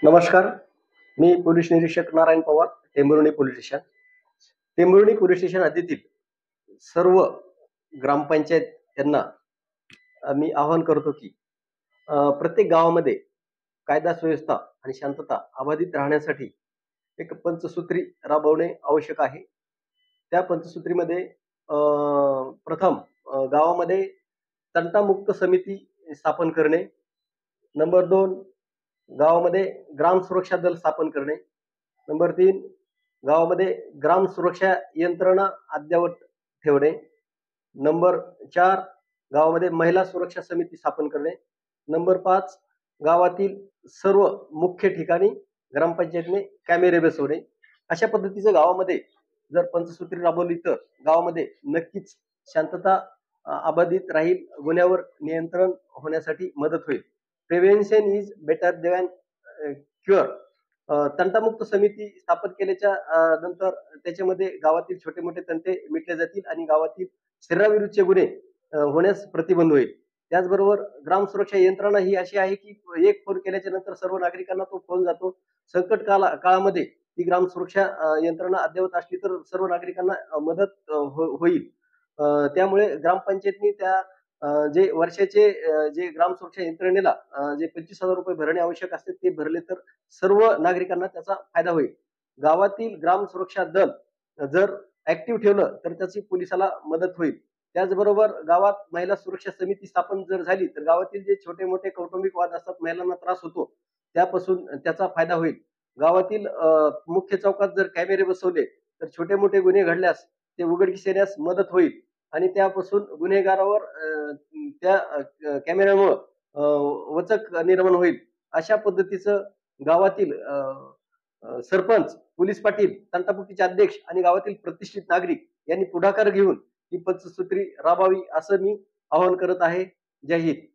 नमस्कार. मी पोलीस निरीक्षक Narayan Pawar, Tembhurni police station. Tembhurni police station हद्दीतील सर्व ग्रामपंचायत यांना मी आवाहन करतो की प्रत्येक गावामध्ये कायदा सुव्यवस्था आणि शांतता अबाधित राहण्यासाठी एक पंचसूत्री राबवणे आवश्यक आहे. त्या पंचसूत्रीमध्ये प्रथम गावामध्ये तंटामुक्त समिती स्थापन करणे. नंबर 2, गावामध्ये ग्राम सुरक्षा दल स्थापन करणे. नंबर 3, गावामध्ये ग्राम सुरक्षा यंत्रणा अद्ययावत ठेवणे. नंबर 4, गावामध्ये महिला सुरक्षा समिती स्थापन करणे. नंबर 5, गावातील सर्व मुख्य ठिकाणी ग्रामपंचायतने कॅमेरे बसवणे. अशा पद्धतीचं गावामध्ये जर पंचसूत्री राबवली तर गावामध्ये नक्कीच शांतता अबाधित राहील, गुन्ह्यावर नियंत्रण होण्यासाठी मदत होईल. Prevention is better than cure. तंटामुक्त समिती स्थापन केल्याच्या नंतर त्याच्यामध्ये गावातील छोटे मोठे तंटे मिटले जातील आणि गावातील शरीराविरुद्धचे गुन्हे होण्यास प्रतिबंध होईल. त्याचबरोबर ग्राम सुरक्षा यंत्रणा ही अशी आहे की एक फोन केल्याच्या नंतर सर्व नागरिकांना तो फोन जातो. संकट काळामध्ये ती ग्राम सुरक्षा यंत्रणा अद्ययावत असली तर सर्व नागरिकांना मदत होईल. त्यामुळे ग्रामपंचायतनी त्या जे वर्षाचे जे ग्राम सुरक्षा यंत्रणेला जे 25,000 रुपये भरणे आवश्यक असते ते भरले तर सर्व नागरिकांना त्याचा फायदा होईल. गावातील ग्राम सुरक्षा दल जर ऍक्टिव्ह ठेवलं तर त्याची पोलिसाला मदत होईल. त्याचबरोबर गावात महिला सुरक्षा समिती स्थापन जर झाली तर गावातील जे छोटे मोठे कौटुंबिक वाद असतात, महिलांना त्रास होतो, त्यापासून त्याचा फायदा होईल. गावातील मुख्य चौकात जर कॅमेरे बसवले तर छोटे मोठे गुन्हे घडल्यास ते उघडकीस येण्यास मदत होईल आणि त्यापासून गुन्हेगारावर त्या कॅमेऱ्यामुळं वचक निर्माण होईल. अशा पद्धतीचं गावातील सरपंच, पोलीस पाटील, तंटामुक्तीचे अध्यक्ष आणि गावातील प्रतिष्ठित नागरिक यांनी पुढाकार घेऊन ही पंचसूत्री राबावी असं मी आवाहन करत आहे. जय हिंद.